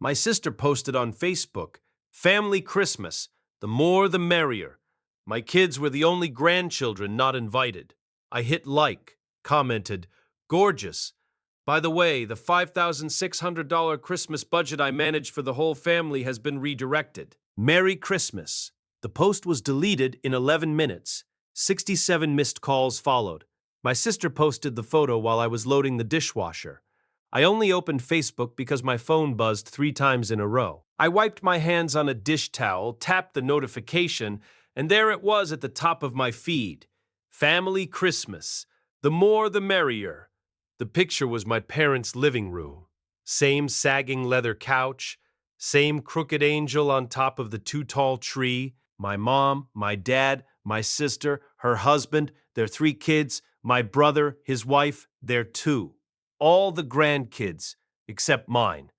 My sister posted on Facebook, "Family Christmas, the more the merrier." My kids were the only grandchildren not invited. I hit like, commented, "Gorgeous. By the way, the $5,600 Christmas budget I managed for the whole family has been redirected. Merry Christmas." The post was deleted in 11 minutes. 67 missed calls followed. My sister posted the photo while I was loading the dishwasher. I only opened Facebook because my phone buzzed 3 times in a row. I wiped my hands on a dish towel, tapped the notification, and there it was at the top of my feed. Family Christmas. The more the merrier. The picture was my parents' living room. Same sagging leather couch, same crooked angel on top of the too tall tree, my mom, my dad, my sister, her husband, their 3 kids, my brother, his wife, their 2. All the grandkids, except mine.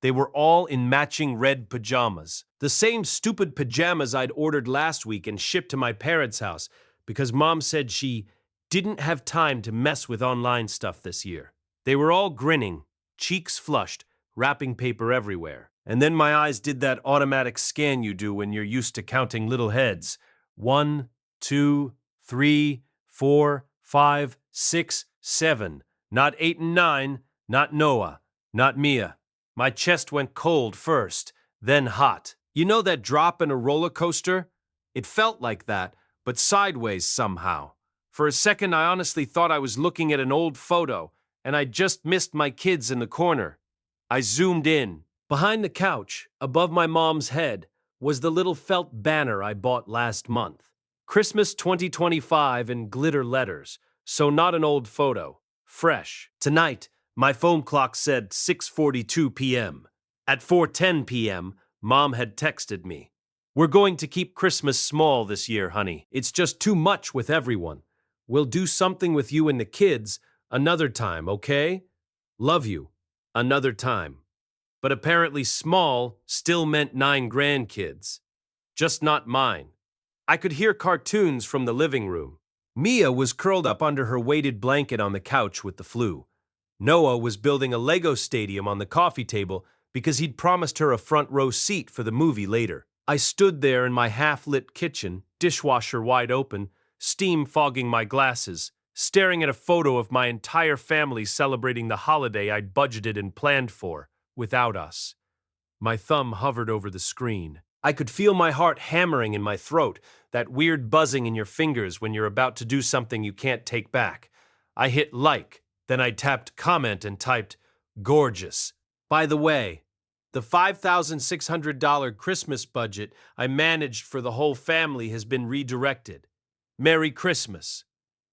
They were all in matching red pajamas. The same stupid pajamas I'd ordered last week and shipped to my parents' house because Mom said she didn't have time to mess with online stuff this year. They were all grinning, cheeks flushed, wrapping paper everywhere. And then my eyes did that automatic scan you do when you're used to counting little heads. 1, 2, 3, 4, 5, 6, 7. Not 8 and 9, not Noah, not Mia. My chest went cold first, then hot. You know that drop in a roller coaster? It felt like that, but sideways somehow. For a second, I honestly thought I was looking at an old photo, and I just missed my kids in the corner. I zoomed in. Behind the couch, above my mom's head, was the little felt banner I bought last month. Christmas 2025 in glitter letters, so not an old photo. Fresh. Tonight, my phone clock said 6:42 p.m. At 4:10 p.m., Mom had texted me. "We're going to keep Christmas small this year, honey. It's just too much with everyone. We'll do something with you and the kids another time, okay? Love you. Another time." But apparently small still meant 9 grandkids. Just not mine. I could hear cartoons from the living room. Mia was curled up under her weighted blanket on the couch with the flu. Noah was building a Lego stadium on the coffee table because he'd promised her a front row seat for the movie later. I stood there in my half-lit kitchen, dishwasher wide open, steam fogging my glasses, staring at a photo of my entire family celebrating the holiday I'd budgeted and planned for, without us. My thumb hovered over the screen. I could feel my heart hammering in my throat, that weird buzzing in your fingers when you're about to do something you can't take back. I hit like, then I tapped comment and typed, "Gorgeous." By the way, the $5,600 Christmas budget I managed for the whole family has been redirected. Merry Christmas.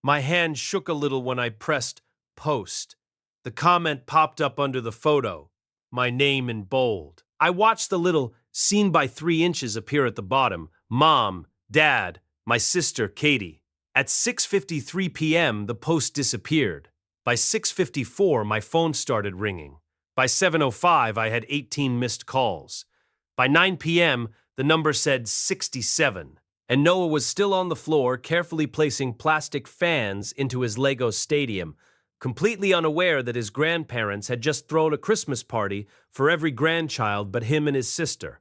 My hand shook a little when I pressed post. The comment popped up under the photo, my name in bold. I watched the little seen by 3 inches appear at the bottom. Mom, Dad, my sister Katie. At 6:53 p.m., the post disappeared. By 6:54, my phone started ringing. By 7:05, I had 18 missed calls. By 9 p.m., the number said 67, and Noah was still on the floor carefully placing plastic fans into his Lego stadium, completely unaware that his grandparents had just thrown a Christmas party for every grandchild but him and his sister.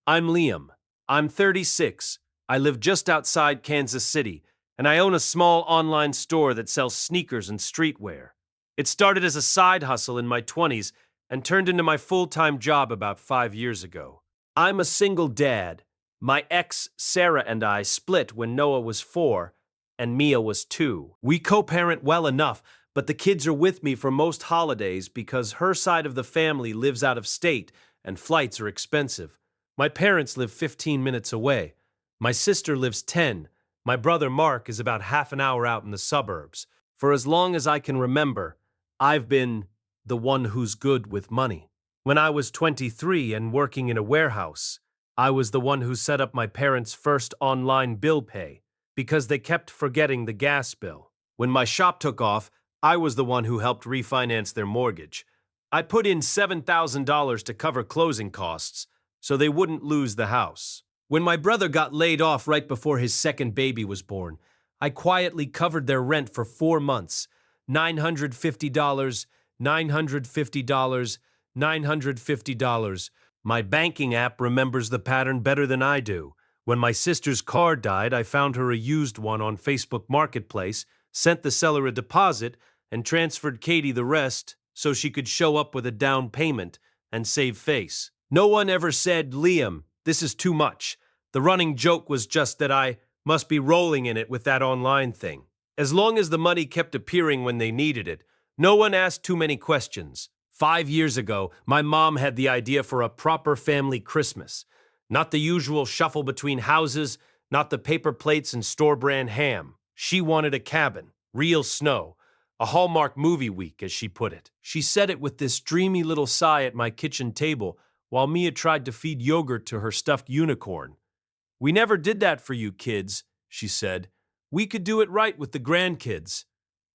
I'm Liam. I'm 36. I live just outside Kansas City, and I own a small online store that sells sneakers and streetwear. It started as a side hustle in my 20s and turned into my full-time job about 5 years ago. I'm a single dad. My ex, Sarah, and I split when Noah was 4 and Mia was 2. We co-parent well enough, but the kids are with me for most holidays because her side of the family lives out of state and flights are expensive. My parents live 15 minutes away. My sister lives 10. My brother Mark is about half an hour out in the suburbs. For as long as I can remember, I've been the one who's good with money. When I was 23 and working in a warehouse, I was the one who set up my parents' first online bill pay because they kept forgetting the gas bill. When my shop took off, I was the one who helped refinance their mortgage. I put in $7,000 to cover closing costs so they wouldn't lose the house. When my brother got laid off right before his second baby was born, I quietly covered their rent for 4 months. $950, $950, $950. My banking app remembers the pattern better than I do. When my sister's car died, I found her a used one on Facebook Marketplace, sent the seller a deposit, and transferred Katie the rest so she could show up with a down payment and save face. No one ever said, Liam, this is too much. The running joke was just that I must be rolling in it with that online thing. As long as the money kept appearing when they needed it, no one asked too many questions. 5 years ago, my mom had the idea for a proper family Christmas. Not the usual shuffle between houses, not the paper plates and store-brand ham. She wanted a cabin, real snow, a Hallmark movie week, as she put it. She said it with this dreamy little sigh at my kitchen table while Mia tried to feed yogurt to her stuffed unicorn. We never did that for you kids, she said. We could do it right with the grandkids.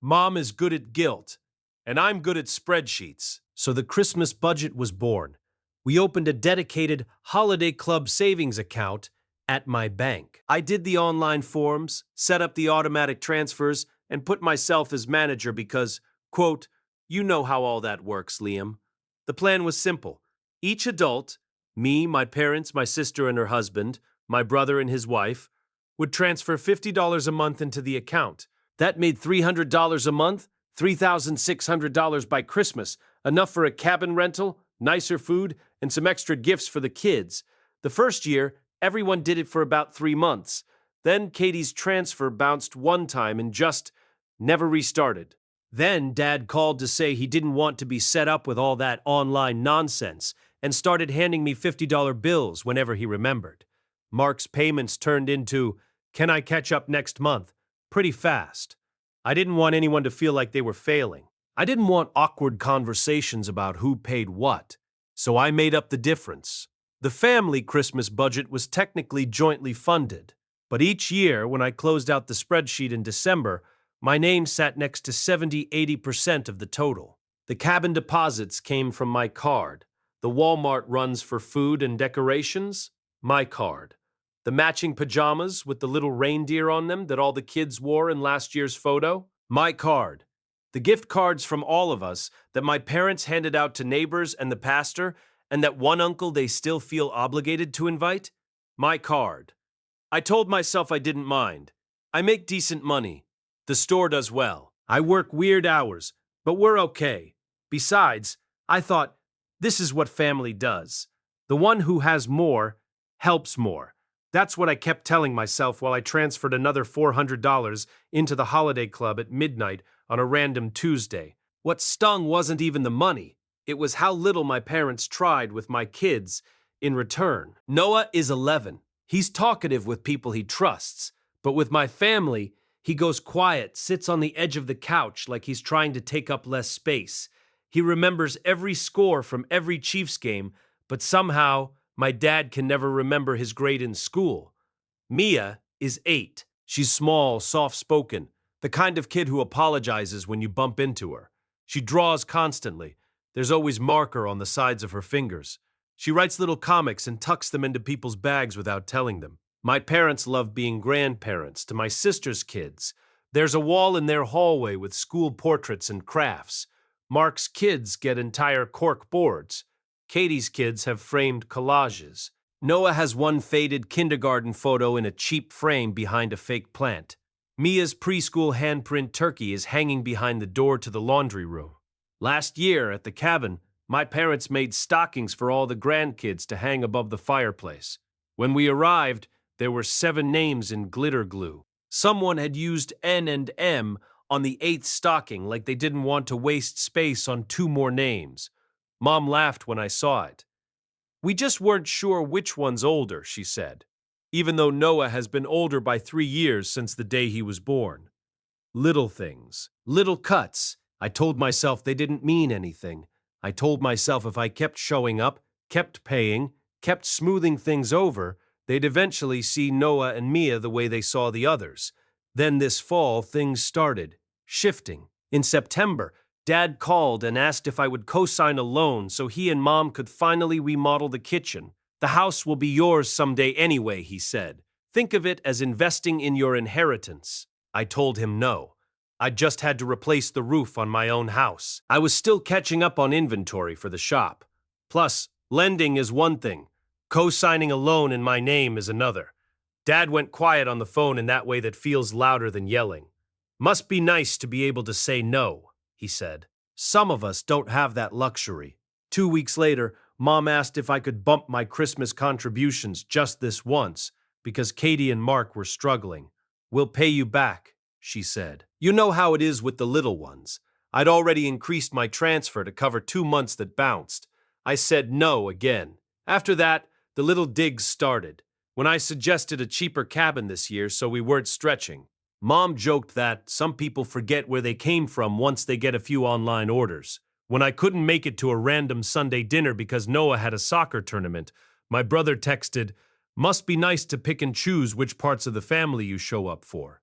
Mom is good at guilt, and I'm good at spreadsheets. So the Christmas budget was born. We opened a dedicated Holiday Club savings account at my bank. I did the online forms, set up the automatic transfers, and put myself as manager because, quote, you know how all that works, Liam. The plan was simple. Each adult, me, my parents, my sister and her husband, my brother and his wife, would transfer $50 a month into the account. That made $300 a month, $3,600 by Christmas, enough for a cabin rental, nicer food, and some extra gifts for the kids. The first year, everyone did it for about 3 months. Then Katie's transfer bounced one time and just never restarted. Then Dad called to say he didn't want to be set up with all that online nonsense and started handing me $50 bills whenever he remembered. Mark's payments turned into, can I catch up next month? Pretty fast. I didn't want anyone to feel like they were failing. I didn't want awkward conversations about who paid what, so I made up the difference. The family Christmas budget was technically jointly funded, but each year when I closed out the spreadsheet in December, my name sat next to 70–80% of the total. The cabin deposits came from my card. The Walmart runs for food and decorations, my card. The matching pajamas with the little reindeer on them that all the kids wore in last year's photo, my card. The gift cards from all of us that my parents handed out to neighbors and the pastor, and that one uncle they still feel obligated to invite, my card. I told myself I didn't mind. I make decent money. The store does well. I work weird hours, but we're okay. Besides, I thought, this is what family does. The one who has more helps more. That's what I kept telling myself while I transferred another $400 into the Holiday Club at midnight on a random Tuesday. What stung wasn't even the money. It was how little my parents tried with my kids in return. Noah is 11. He's talkative with people he trusts, but with my family, he goes quiet, sits on the edge of the couch like he's trying to take up less space. He remembers every score from every Chiefs game, but somehow my dad can never remember his grade in school. Mia is 8. She's small, soft-spoken, the kind of kid who apologizes when you bump into her. She draws constantly. There's always marker on the sides of her fingers. She writes little comics and tucks them into people's bags without telling them. My parents love being grandparents to my sister's kids. There's a wall in their hallway with school portraits and crafts. Mark's kids get entire cork boards. Katie's kids have framed collages. Noah has one faded kindergarten photo in a cheap frame behind a fake plant. Mia's preschool handprint turkey is hanging behind the door to the laundry room. Last year at the cabin, my parents made stockings for all the grandkids to hang above the fireplace. When we arrived, there were 7 names in glitter glue. Someone had used N and M on the 8th stocking like they didn't want to waste space on 2 more names. Mom laughed when I saw it. We just weren't sure which one's older, she said, even though Noah has been older by 3 years since the day he was born. Little things, little cuts. I told myself they didn't mean anything. I told myself if I kept showing up, kept paying, kept smoothing things over, they'd eventually see Noah and Mia the way they saw the others. Then this fall, things started shifting. In September, Dad called and asked if I would co-sign a loan so he and Mom could finally remodel the kitchen. The house will be yours someday anyway, he said. Think of it as investing in your inheritance. I told him no. I just had to replace the roof on my own house. I was still catching up on inventory for the shop. Plus, lending is one thing. Co-signing a loan in my name is another. Dad went quiet on the phone in that way that feels louder than yelling. Must be nice to be able to say no, he said. Some of us don't have that luxury. 2 weeks later, Mom asked if I could bump my Christmas contributions just this once because Katie and Mark were struggling. We'll pay you back, she said. You know how it is with the little ones. I'd already increased my transfer to cover 2 months that bounced. I said no again. After that, the little digs started. When I suggested a cheaper cabin this year so we weren't stretching, Mom joked that some people forget where they came from once they get a few online orders. When I couldn't make it to a random Sunday dinner because Noah had a soccer tournament, my brother texted, "Must be nice to pick and choose which parts of the family you show up for."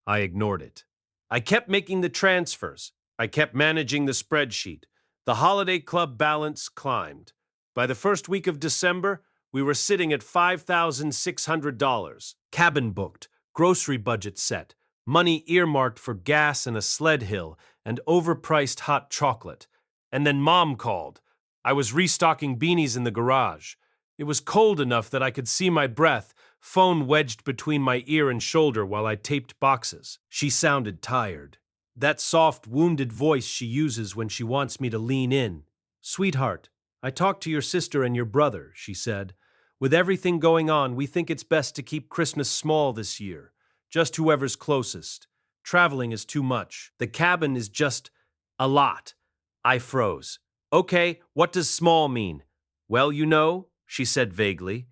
I ignored it. I kept making the transfers. I kept managing the spreadsheet. The holiday club balance climbed. By the first week of December, we were sitting at $5,600. Cabin booked, grocery budget set, money earmarked for gas and a sled hill, and overpriced hot chocolate. And then Mom called. I was restocking beanies in the garage. It was cold enough that I could see my breath, phone wedged between my ear and shoulder while I taped boxes. She sounded tired. That soft, wounded voice she uses when she wants me to lean in. "Sweetheart, I talked to your sister and your brother," she said. "With everything going on, we think it's best to keep Christmas small this year. Just whoever's closest. Traveling is too much. The cabin is just a lot." I froze. "Okay, what does small mean?" "Well, you know," she said vaguely.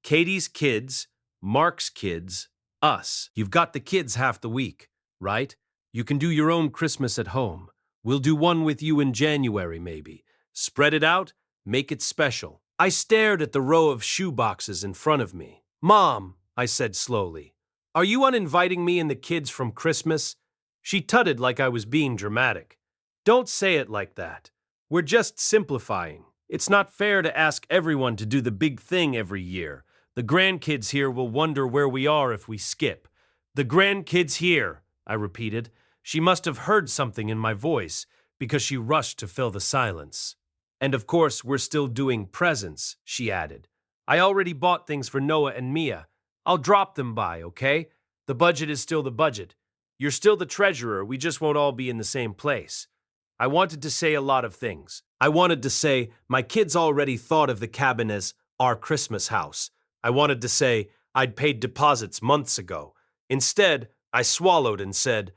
"Katie's kids, Mark's kids, us. You've got the kids half the week, right? You can do your own Christmas at home. We'll do one with you in January, maybe. Spread it out, make it special." I stared at the row of shoe boxes in front of me. "Mom," I said slowly, "are you uninviting me and the kids from Christmas?" She tutted like I was being dramatic. "Don't say it like that. We're just simplifying. It's not fair to ask everyone to do the big thing every year. The grandkids here will wonder where we are if we skip." "The grandkids here," I repeated. She must have heard something in my voice because she rushed to fill the silence. "And of course, we're still doing presents," she added. "I already bought things for Noah and Mia. I'll drop them by, okay? The budget is still the budget. You're still the treasurer, we just won't all be in the same place." I wanted to say a lot of things. I wanted to say, my kids already thought of the cabin as our Christmas house. I wanted to say, I'd paid deposits months ago. Instead, I swallowed and said,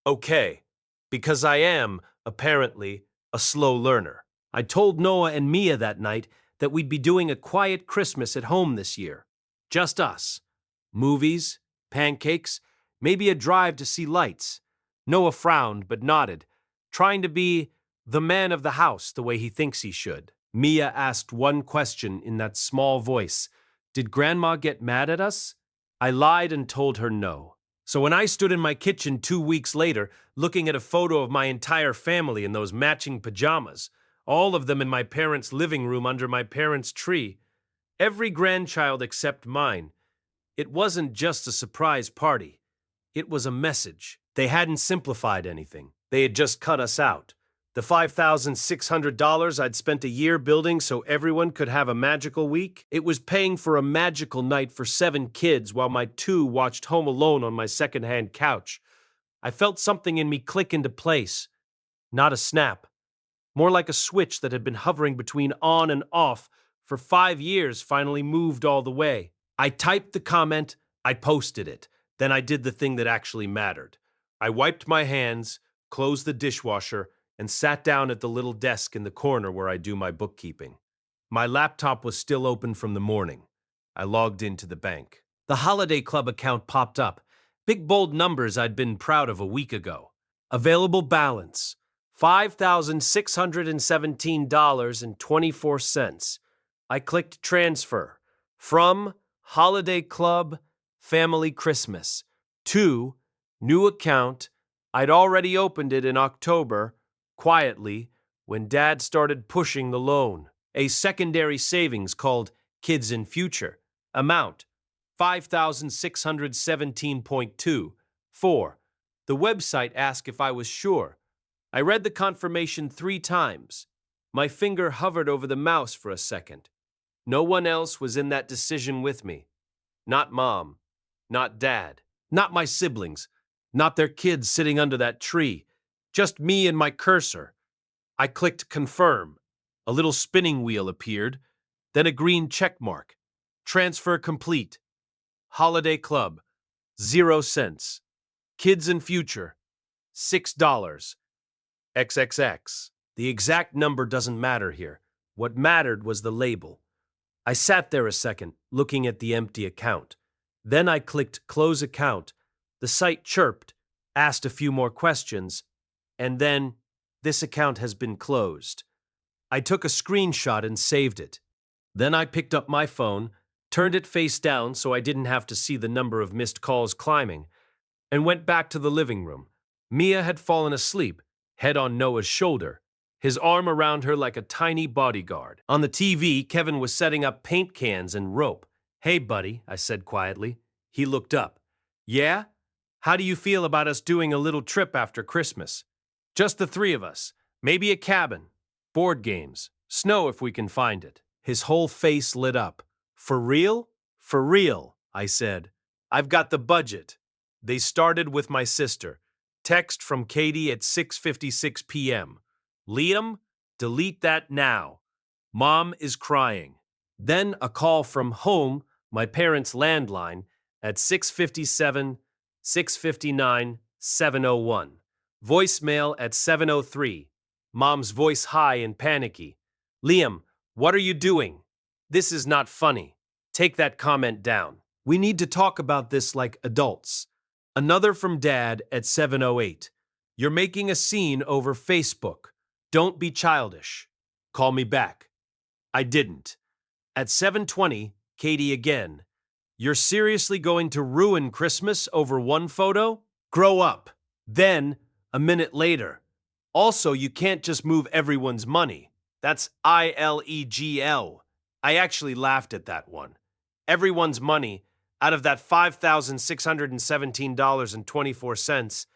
"Okay," because I am, apparently, a slow learner. I told Noah and Mia that night that we'd be doing a quiet Christmas at home this year. Just us. Movies, pancakes, maybe a drive to see lights. Noah frowned but nodded, trying to be the man of the house the way he thinks he should. Mia asked one question in that small voice. "Did Grandma get mad at us?" I lied and told her no. So when I stood in my kitchen 2 weeks later, looking at a photo of my entire family in those matching pajamas, all of them in my parents' living room under my parents' tree, every grandchild except mine, it wasn't just a surprise party. It was a message. They hadn't simplified anything. They had just cut us out. The $5,600 I'd spent a year building so everyone could have a magical week, it was paying for a magical night for 7 kids while my 2 watched Home Alone on my secondhand couch. I felt something in me click into place. Not a snap. More like a switch that had been hovering between on and off for 5 years finally moved all the way. I typed the comment, I posted it. Then I did the thing that actually mattered. I wiped my hands, closed the dishwasher, and sat down at the little desk in the corner where I do my bookkeeping. My laptop was still open from the morning. I logged into the bank. The Holiday Club account popped up. Big bold numbers I'd been proud of a week ago. Available balance, $5,617.24. I clicked transfer. From Holiday Club Family Christmas to new account. I'd already opened it in October, quietly, when Dad started pushing the loan. A secondary savings called Kids in Future. Amount, $5,617.24. The website asked if I was sure. I read the confirmation 3 times. My finger hovered over the mouse for a second. No one else was in that decision with me. Not Mom, not Dad, not my siblings, not their kids sitting under that tree. Just me and my cursor. I clicked confirm. A little spinning wheel appeared, then a green check mark. Transfer complete. Holiday Club, 0 cents. Kids and Future, $6. XXX. The exact number doesn't matter here. What mattered was the label. I sat there a second, looking at the empty account. Then I clicked Close Account. The site chirped, asked a few more questions, and then, this account has been closed. I took a screenshot and saved it. Then I picked up my phone, turned it face down so I didn't have to see the number of missed calls climbing, and went back to the living room. Mia had fallen asleep, head on Noah's shoulder, his arm around her like a tiny bodyguard. On the TV, Kevin was setting up paint cans and rope. "Hey, buddy," I said quietly. He looked up. "Yeah? How do you feel about us doing a little trip after Christmas? Just the three of us. Maybe a cabin. Board games. Snow if we can find it." His whole face lit up. "For real?" "For real," I said. "I've got the budget." They started with my sister. Text from Katie at 6:56 p.m. "Liam, delete that now. Mom is crying." Then a call from home, my parents' landline, at 6:57, 6:59, 7:01. Voicemail at 7:03. Mom's voice high and panicky. "Liam, what are you doing? This is not funny. Take that comment down. We need to talk about this like adults." Another from Dad at 7:08. "You're making a scene over Facebook. Don't be childish. Call me back." I didn't. At 7:20, Katie again. "You're seriously going to ruin Christmas over one photo? Grow up." Then, a minute later, "Also, you can't just move everyone's money. That's illegal." I actually laughed at that one. Everyone's money, out of that $5,617.24,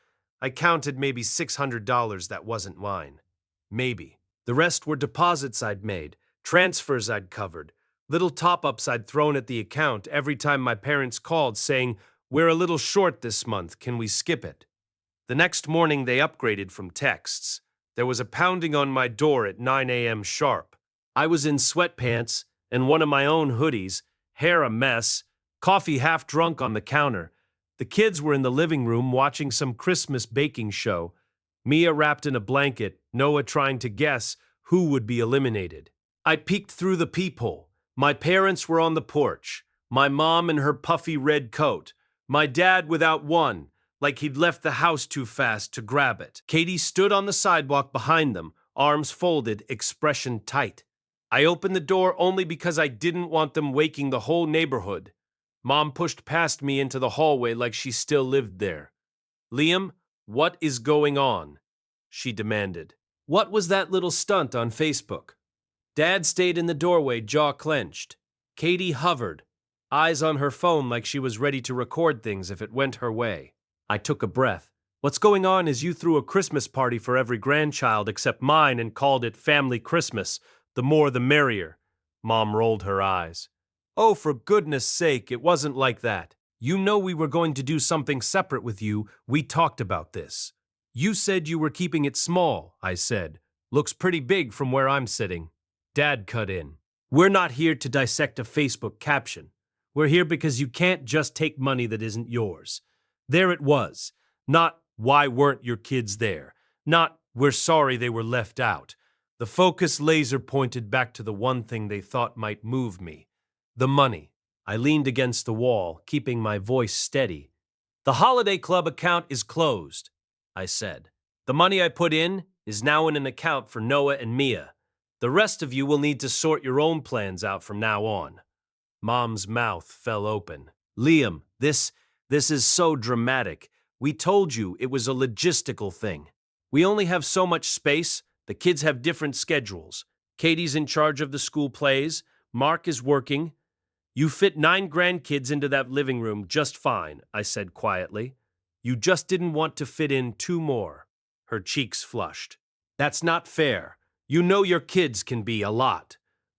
I counted maybe $600 that wasn't mine. Maybe. The rest were deposits I'd made, transfers I'd covered, little top-ups I'd thrown at the account every time my parents called saying, "We're a little short this month, can we skip it?" The next morning they upgraded from texts. There was a pounding on my door at 9 a.m. sharp. I was in sweatpants and one of my own hoodies, hair a mess, coffee half drunk on the counter. The kids were in the living room watching some Christmas baking show. Mia wrapped in a blanket, Noah trying to guess who would be eliminated. I peeked through the peephole. My parents were on the porch. My mom in her puffy red coat. My dad without one, like he'd left the house too fast to grab it. Katie stood on the sidewalk behind them, arms folded, expression tight. I opened the door only because I didn't want them waking the whole neighborhood. Mom pushed past me into the hallway like she still lived there. "Liam, what is going on?" she demanded. "What was that little stunt on Facebook?" Dad stayed in the doorway, jaw clenched. Katie hovered, eyes on her phone like she was ready to record things if it went her way. I took a breath. "What's going on is you threw a Christmas party for every grandchild except mine and called it Family Christmas. The more the merrier." Mom rolled her eyes. "Oh, for goodness sake, it wasn't like that. You know we were going to do something separate with you. We talked about this." "You said you were keeping it small," I said. "Looks pretty big from where I'm sitting." Dad cut in. "We're not here to dissect a Facebook caption. We're here because you can't just take money that isn't yours." There it was. Not, "Why weren't your kids there?" Not, "We're sorry they were left out." The focus laser pointed back to the one thing they thought might move me. The money. I leaned against the wall, keeping my voice steady. "The Holiday Club account is closed," I said. "The money I put in is now in an account for Noah and Mia. The rest of you will need to sort your own plans out from now on." Mom's mouth fell open. "Liam, this is so dramatic. We told you it was a logistical thing. We only have so much space. The kids have different schedules. Katie's in charge of the school plays. Mark is working. You fit 9 grandkids into that living room just fine," I said quietly. "You just didn't want to fit in 2 more. Her cheeks flushed. "That's not fair. You know your kids can be a lot.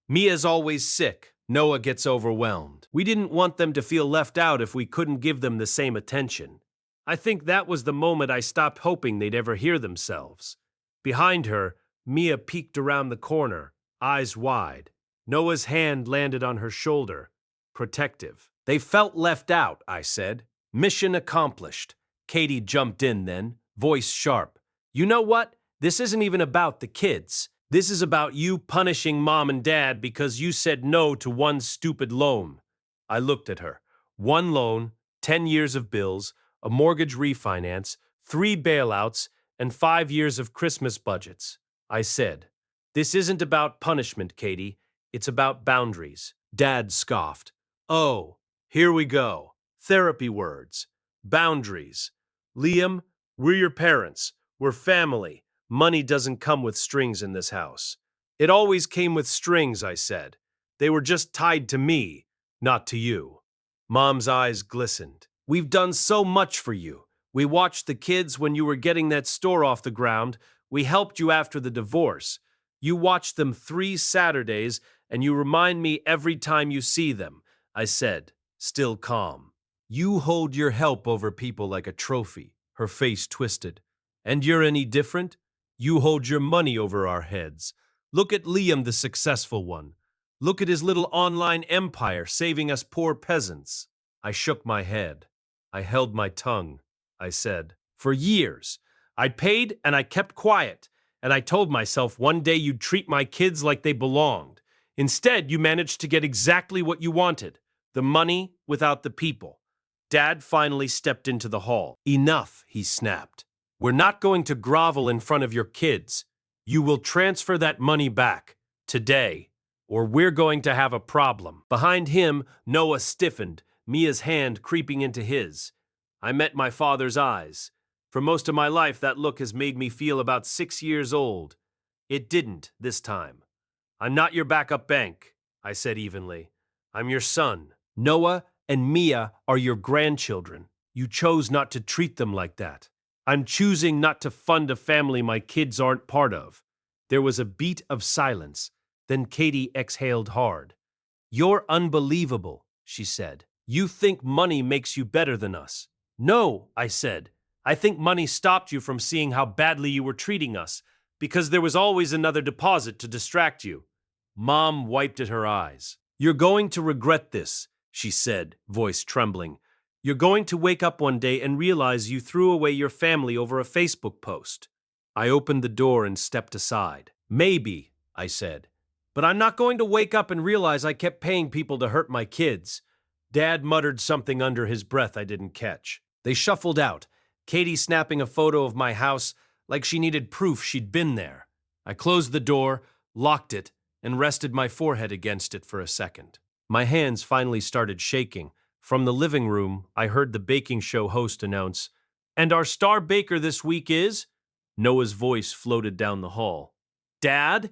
Mia's always sick. Noah gets overwhelmed. We didn't want them to feel left out if we couldn't give them the same attention. I think that was the moment I stopped hoping they'd ever hear themselves. Behind her, Mia peeked around the corner, eyes wide. Noah's hand landed on her shoulder, protective. They felt left out, I said. Mission accomplished. Katie jumped in then, voice sharp. You know what? This isn't even about the kids. This is about you punishing mom and dad because you said no to one stupid loan. I looked at her. One loan, 10 years of bills, a mortgage refinance, 3 bailouts, and 5 years of Christmas budgets. I said, this isn't about punishment, Katie. It's about boundaries. Dad scoffed. Oh, here we go. Therapy words. Boundaries. Liam, we're your parents. We're family. Money doesn't come with strings in this house. It always came with strings, I said. They were just tied to me, not to you. Mom's eyes glistened. We've done so much for you. We watched the kids when you were getting that store off the ground. We helped you after the divorce. You watched them 3 Saturdays, and you remind me every time you see them, I said, still calm. You hold your help over people like a trophy. Her face twisted. And you're any different? You hold your money over our heads. Look at Liam, the successful one. Look at his little online empire saving us poor peasants. I shook my head. I held my tongue. I said, for years, I paid and I kept quiet, and I told myself one day you'd treat my kids like they belonged. Instead, you managed to get exactly what you wanted, the money without the people. Dad finally stepped into the hall. Enough, he snapped. We're not going to grovel in front of your kids. You will transfer that money back, today, or we're going to have a problem. Behind him, Noah stiffened, Mia's hand creeping into his. I met my father's eyes. For most of my life, that look has made me feel about 6 years old. It didn't this time. I'm not your backup bank, I said evenly. I'm your son. Noah and Mia are your grandchildren. You chose not to treat them like that. I'm choosing not to fund a family my kids aren't part of. There was a beat of silence. Then Katie exhaled hard. You're unbelievable, she said. You think money makes you better than us. No, I said. I think money stopped you from seeing how badly you were treating us, because there was always another deposit to distract you. Mom wiped at her eyes. You're going to regret this, she said, voice trembling. You're going to wake up one day and realize you threw away your family over a Facebook post. I opened the door and stepped aside. Maybe, I said. But I'm not going to wake up and realize I kept paying people to hurt my kids. Dad muttered something under his breath I didn't catch. They shuffled out, Katie snapping a photo of my house like she needed proof she'd been there. I closed the door, locked it, and rested my forehead against it for a second. My hands finally started shaking. From the living room, I heard the baking show host announce, "And our star baker this week is?" Noah's voice floated down the hall. Dad?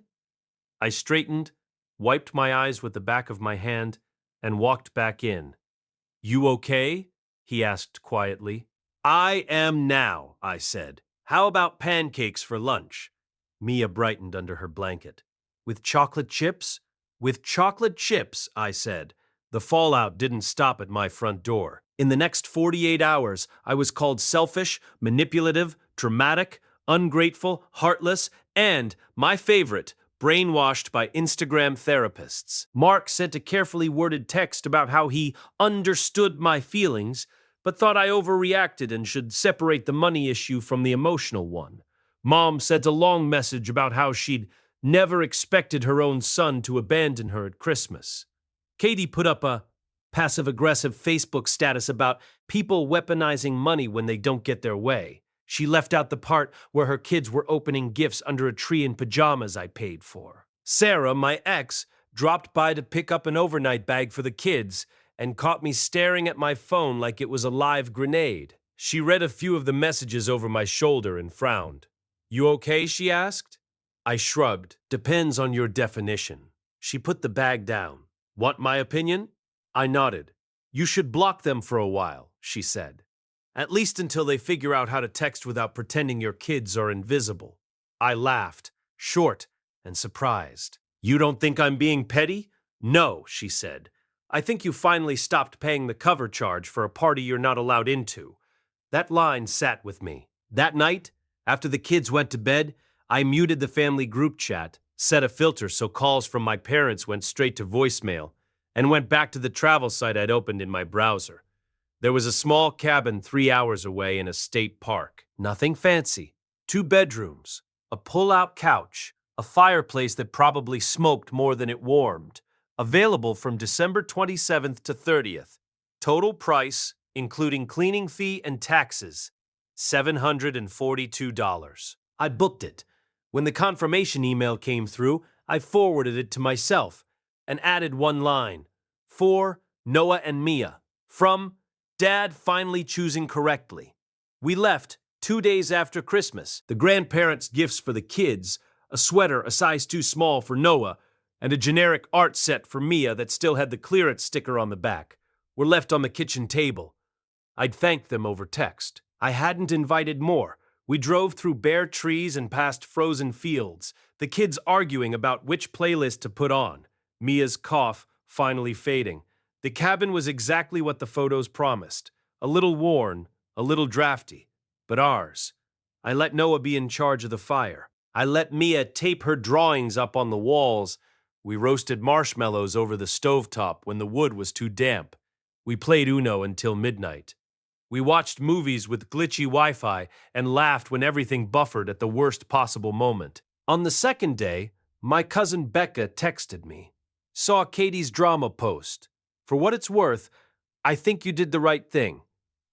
I straightened, wiped my eyes with the back of my hand, and walked back in. You okay? He asked quietly. I am now, I said. How about pancakes for lunch? Mia brightened under her blanket. With chocolate chips? With chocolate chips, I said. The fallout didn't stop at my front door. In the next 48 hours, I was called selfish, manipulative, dramatic, ungrateful, heartless, and, my favorite, brainwashed by Instagram therapists. Mark sent a carefully worded text about how he understood my feelings, but thought I overreacted and should separate the money issue from the emotional one. Mom sent a long message about how she'd never expected her own son to abandon her at Christmas. Katie put up a passive-aggressive Facebook status about people weaponizing money when they don't get their way. She left out the part where her kids were opening gifts under a tree in pajamas I paid for. Sarah, my ex, dropped by to pick up an overnight bag for the kids and caught me staring at my phone like it was a live grenade. She read a few of the messages over my shoulder and frowned. You okay? She asked. I shrugged. Depends on your definition. She put the bag down. Want my opinion? I nodded. You should block them for a while, she said. At least until they figure out how to text without pretending your kids are invisible. I laughed. Short, and surprised. "You don't think I'm being petty?" "No," she said. "I think you finally stopped paying the cover charge for a party you're not allowed into." That line sat with me. That night, after the kids went to bed, I muted the family group chat, set a filter so calls from my parents went straight to voicemail, and went back to the travel site I'd opened in my browser. There was a small cabin 3 hours away in a state park. Nothing fancy. 2 bedrooms, a pull-out couch, a fireplace that probably smoked more than it warmed. Available from December 27th to 30th. Total price, including cleaning fee and taxes, $742. I booked it. When the confirmation email came through, I forwarded it to myself and added one line. For Noah and Mia. From Dad finally choosing correctly. We left 2 days after Christmas. The grandparents' gifts for the kids, a sweater a size too small for Noah, and a generic art set for Mia that still had the clearance sticker on the back, were left on the kitchen table. I'd thanked them over text. I hadn't invited more. We drove through bare trees and past frozen fields, the kids arguing about which playlist to put on, Mia's cough finally fading. The cabin was exactly what the photos promised. A little worn, a little drafty, but ours. I let Noah be in charge of the fire. I let Mia tape her drawings up on the walls. We roasted marshmallows over the stovetop when the wood was too damp. We played Uno until midnight. We watched movies with glitchy Wi-Fi and laughed when everything buffered at the worst possible moment. On the second day, my cousin Becca texted me. Saw Katie's drama post. For what it's worth, I think you did the right thing.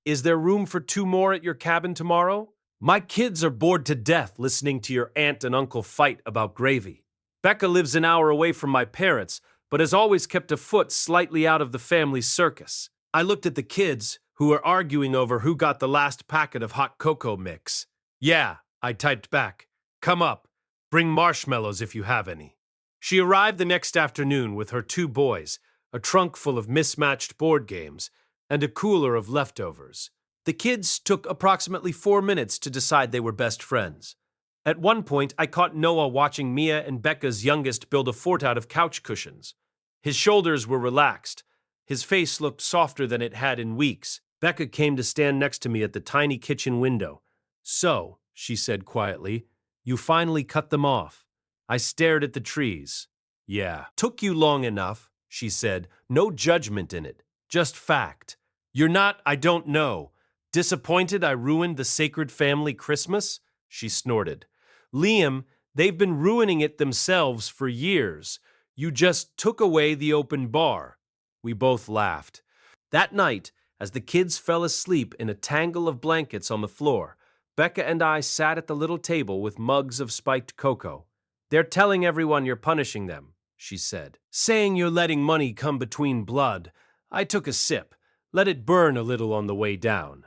Is there room for 2 more at your cabin tomorrow? My kids are bored to death listening to your aunt and uncle fight about gravy. Becca lives an hour away from my parents, but has always kept a foot slightly out of the family circus. I looked at the kids, who were arguing over who got the last packet of hot cocoa mix. "Yeah," I typed back. "Come up. Bring marshmallows if you have any." She arrived the next afternoon with her 2 boys, a trunk full of mismatched board games, and a cooler of leftovers. The kids took approximately 4 minutes to decide they were best friends. At one point, I caught Noah watching Mia and Becca's youngest build a fort out of couch cushions. His shoulders were relaxed. His face looked softer than it had in weeks. Becca came to stand next to me at the tiny kitchen window. "So," she said quietly, "you finally cut them off." I stared at the trees. "Yeah. Took you long enough," she said. "No judgment in it. Just fact. You're not, I don't know. Disappointed I ruined the sacred family Christmas?" She snorted. "Liam, they've been ruining it themselves for years. You just took away the open bar." We both laughed. That night, as the kids fell asleep in a tangle of blankets on the floor, Becca and I sat at the little table with mugs of spiked cocoa. "They're telling everyone you're punishing them," she said. "Saying you're letting money come between blood." I took a sip, let it burn a little on the way down.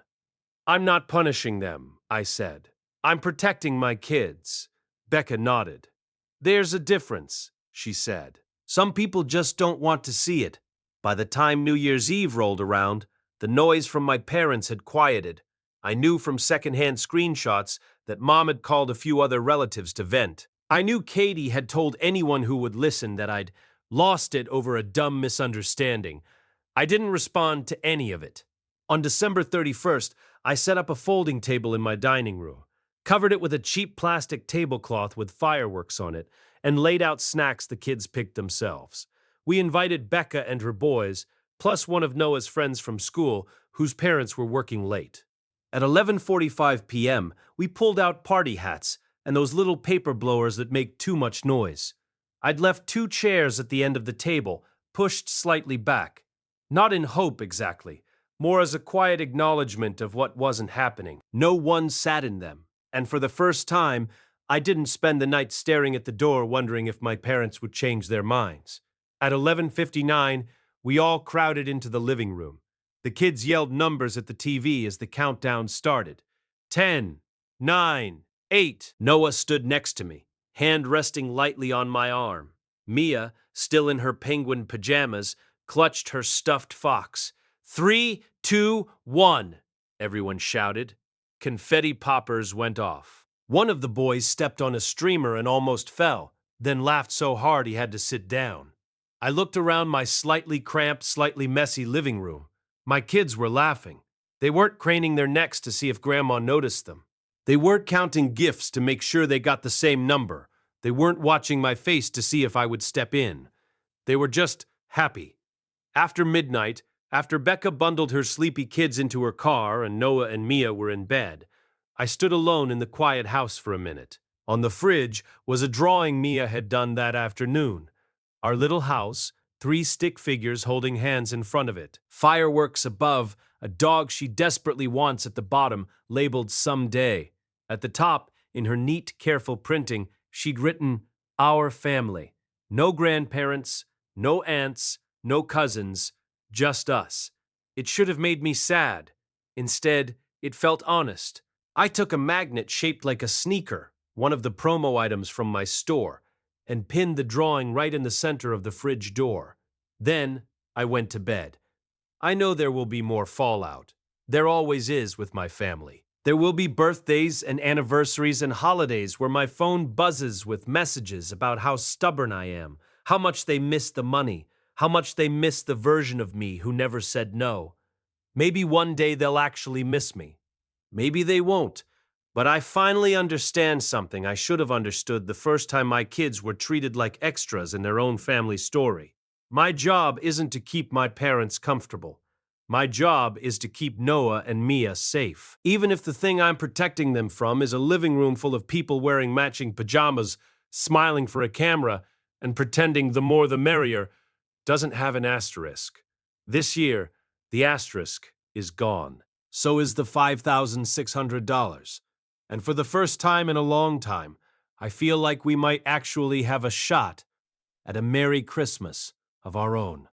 "I'm not punishing them," I said. "I'm protecting my kids." Becca nodded. "There's a difference," she said. "Some people just don't want to see it." By the time New Year's Eve rolled around, the noise from my parents had quieted. I knew from secondhand screenshots that Mom had called a few other relatives to vent. I knew Katie had told anyone who would listen that I'd lost it over a dumb misunderstanding. I didn't respond to any of it. On December 31st, I set up a folding table in my dining room, covered it with a cheap plastic tablecloth with fireworks on it, and laid out snacks the kids picked themselves. We invited Becca and her boys, plus one of Noah's friends from school, whose parents were working late. At 11:45 p.m., we pulled out party hats and those little paper blowers that make too much noise. I'd left 2 chairs at the end of the table, pushed slightly back. Not in hope exactly, more as a quiet acknowledgement of what wasn't happening. No one sat in them, and for the first time, I didn't spend the night staring at the door wondering if my parents would change their minds. At 11:59, we all crowded into the living room. The kids yelled numbers at the TV as the countdown started. 10, 9, 8. Noah stood next to me, hand resting lightly on my arm. Mia, still in her penguin pajamas, clutched her stuffed fox. 3, 2, 1, everyone shouted. Confetti poppers went off. One of the boys stepped on a streamer and almost fell. then laughed so hard he had to sit down. I looked around my slightly cramped, slightly messy living room. My kids were laughing. They weren't craning their necks to see if Grandma noticed them. They weren't counting gifts to make sure they got the same number. They weren't watching my face to see if I would step in. They were just happy. After midnight, after Becca bundled her sleepy kids into her car and Noah and Mia were in bed, I stood alone in the quiet house for a minute. On the fridge was a drawing Mia had done that afternoon. Our little house, 3 stick figures holding hands in front of it. Fireworks above, a dog she desperately wants at the bottom, labeled Someday. At the top, in her neat, careful printing, she'd written, Our Family. No grandparents, no aunts, no cousins, just us. It should have made me sad. Instead, it felt honest. I took a magnet shaped like a sneaker, one of the promo items from my store, and pinned the drawing right in the center of the fridge door. Then I went to bed. I know there will be more fallout. There always is with my family. There will be birthdays and anniversaries and holidays where my phone buzzes with messages about how stubborn I am, how much they miss the money, how much they miss the version of me who never said no. Maybe one day they'll actually miss me. Maybe they won't. But I finally understand something I should have understood the first time my kids were treated like extras in their own family story. My job isn't to keep my parents comfortable. My job is to keep Noah and Mia safe. Even if the thing I'm protecting them from is a living room full of people wearing matching pajamas, smiling for a camera, and pretending the more the merrier, doesn't have an asterisk. This year, the asterisk is gone. So is the $5,600. And for the first time in a long time, I feel like we might actually have a shot at a Merry Christmas of our own.